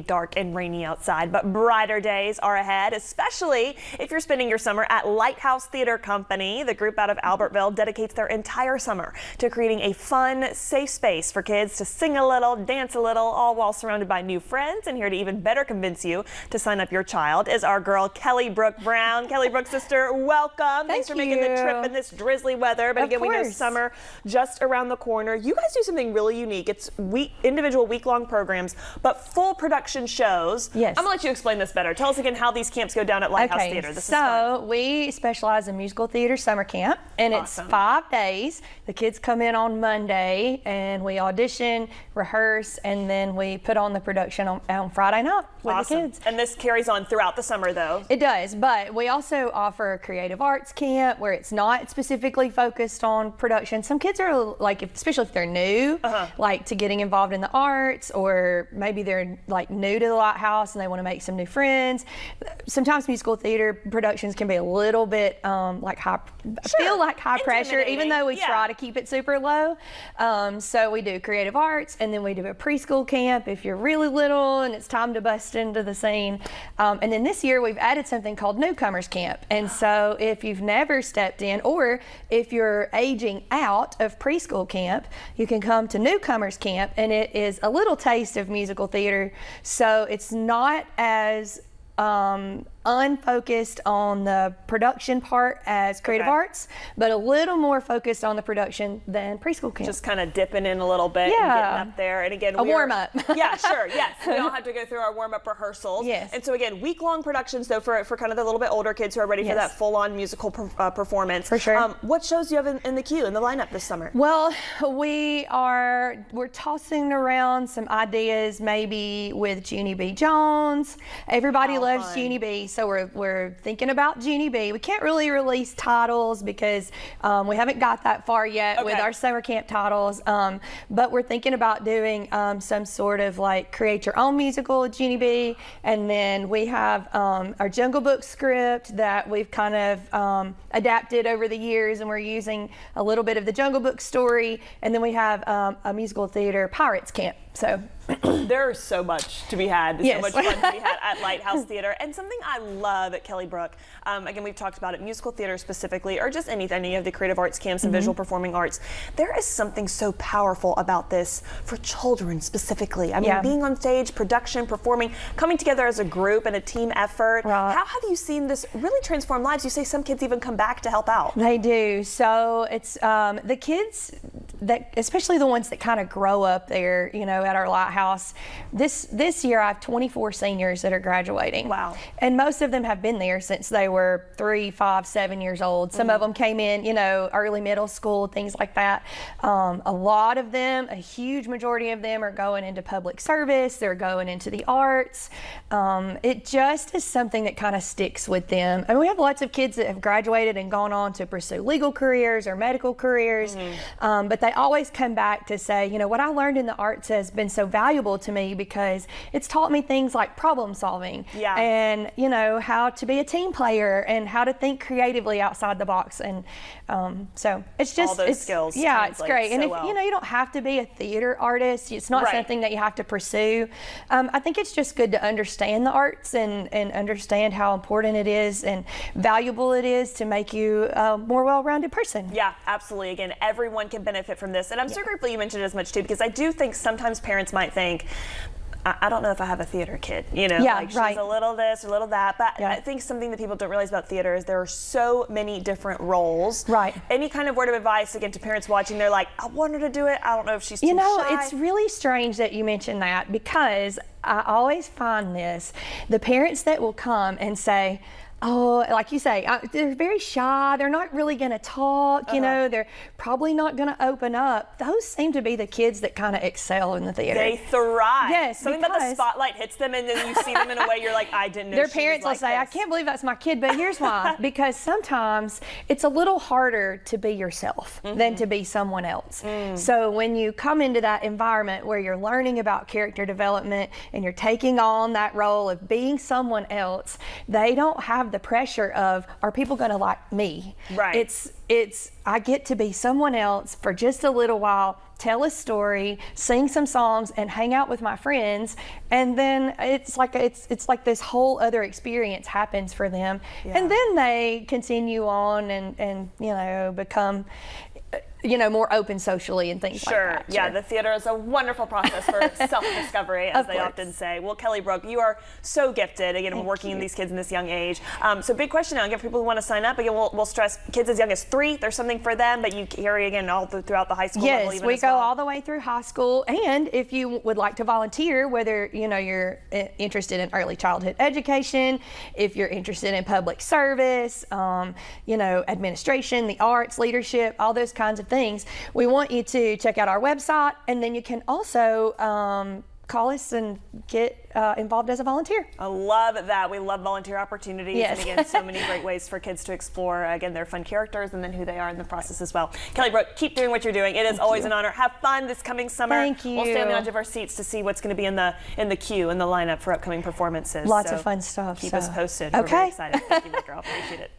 Dark and rainy outside, but brighter days are ahead, especially if you're spending your summer at Lighthouse Theater Company. The group out of Albertville dedicates their entire summer to creating a fun, safe space for kids to sing a little, dance a little, all while surrounded by new friends. And here to even better convince you to sign up your child is our girl, Kelly Brooke Brown. Kelly Brooke, sister, welcome. Thanks for making the trip in this drizzly weather. But again, we know summer just around the corner. You guys do something really unique. It's individual week-long programs, but full production shows. Yes. I'm gonna let you explain this better. Tell us again how these camps go down at Lighthouse Theater. This is fun. So we specialize in musical theater summer camp, and it's 5 days. The kids come in on Monday, and we audition, rehearse, and then we put on the production on Friday night with the kids. And this carries on throughout the summer, though. It does, but we also offer a creative arts camp where it's not specifically focused on production. Some kids are like, especially if they're new, like to getting involved in the arts, or maybe they're like new to the Lighthouse and they want to make some new friends. Sometimes musical theater productions can be a little bit like high pressure, even though we try to keep it super low. So we do creative arts, and then we do a preschool camp if you're really little and it's time to bust into the scene. And then this year we've added something called Newcomers Camp. And so if you've never stepped in, or if you're aging out of preschool camp, you can come to Newcomers Camp, and it is a little taste of musical theater. So it's not as unfocused on the production part as creative arts, but a little more focused on the production than preschool camp. Just kind of dipping in a little bit and getting up there. And again, a warm-up. Yeah, sure, yes. We all have to go through our warm-up rehearsals. Yes. And so again, week-long productions, though, for kind of the little bit older kids who are ready for that full-on musical performance. For sure. What shows do you have in the queue, in the lineup this summer? Well, we're tossing around some ideas, maybe with Junie B. Jones. Everybody loves Junie B. So we're thinking about Junie B. We can't really release titles because we haven't got that far yet with our summer camp titles, but we're thinking about doing some sort of like create your own musical with Junie B. And then we have our Jungle Book script that we've kind of adapted over the years, and we're using a little bit of the Jungle Book story. And then we have a musical theater Pirates camp. So there's so much to be had, so much fun to be had at Lighthouse Theater. And something I love at Kelly Brooke, again, we've talked about it, musical theater specifically, or just anything, any of the creative arts camps and visual performing arts. There is something so powerful about this for children specifically. I mean, being on stage, production, performing, coming together as a group and a team effort. How have you seen this really transform lives? You say some kids even come back to help out. They do. So it's the kids that, especially the ones that kind of grow up there, you know, at our Lighthouse. This year I have 24 seniors that are graduating. Wow. And most of them have been there since they were 3, 5, 7 years old. Some of them came in, you know, early middle school, things like that. A lot of them, a huge majority of them, are going into public service. They're going into the arts. It just is something that kind of sticks with them. I mean, we have lots of kids that have graduated and gone on to pursue legal careers or medical careers, but they always come back to say, you know, what I learned in the arts has been so valuable to me because it's taught me things like problem solving and, you know, how to be a team player and how to think creatively outside the box. And so it's just all those skills. Yeah, it's great. And if you know, you don't have to be a theater artist. It's not something that you have to pursue. I think it's just good to understand the arts and understand how important it is and valuable it is to make you a more well-rounded person. Yeah, absolutely. Again, everyone can benefit from this. And I'm so grateful you mentioned it as much too, because I do think sometimes parents might think, I don't know if I have a theater kid, you know, like she's a little this or a little that. But I think something that people don't realize about theater is there are so many different roles. Any kind of word of advice, again, to parents watching, they're like, I want her to do it. I don't know if she's too shy. It's really strange that you mentioned that, because I always find this, the parents that will come and say, oh, like you say, they're very shy. They're not really going to talk, you know, they're probably not going to open up. Those seem to be the kids that kind of excel in the theater. They thrive. Yes, something about the spotlight hits them, and then you see them in a way you're like, I didn't know their she parents was will say, like I can't believe that's my kid, but here's why. Because sometimes it's a little harder to be yourself than to be someone else. So when you come into that environment where you're learning about character development and you're taking on that role of being someone else, they don't have have the pressure of, are people going to like me? Right. It's I get to be someone else for just a little while, tell a story, sing some songs, and hang out with my friends, and then it's like this whole other experience happens for them, and then they continue on and become more open socially and things like that. Yeah, the theater is a wonderful process for self-discovery, as they often say. Well, Kelly Brook, you are so gifted, again, working with these kids in this young age. So big question now, again, for people who want to sign up, again, we'll stress kids as young as 3, there's something for them, but you carry, again, all throughout the high school level even we as go well. all the way through high school, and if you would like to volunteer, whether, you're interested in early childhood education, if you're interested in public service, administration, the arts, leadership, all those kinds of things, we want you to check out our website, and then you can also call us and get involved as a volunteer. I love that. We love volunteer opportunities. Yes. And again, so many great ways for kids to explore, again, their fun characters and then who they are in the process as well. Kelly Brook, keep doing what you're doing. It is always an honor. Have fun this coming summer. Thank you. We'll stay on the edge of our seats to see what's going to be in the queue, in the lineup for upcoming performances. Lots of fun stuff. Keep us posted. Okay. We're very excited. Thank you, Baker. I appreciate it.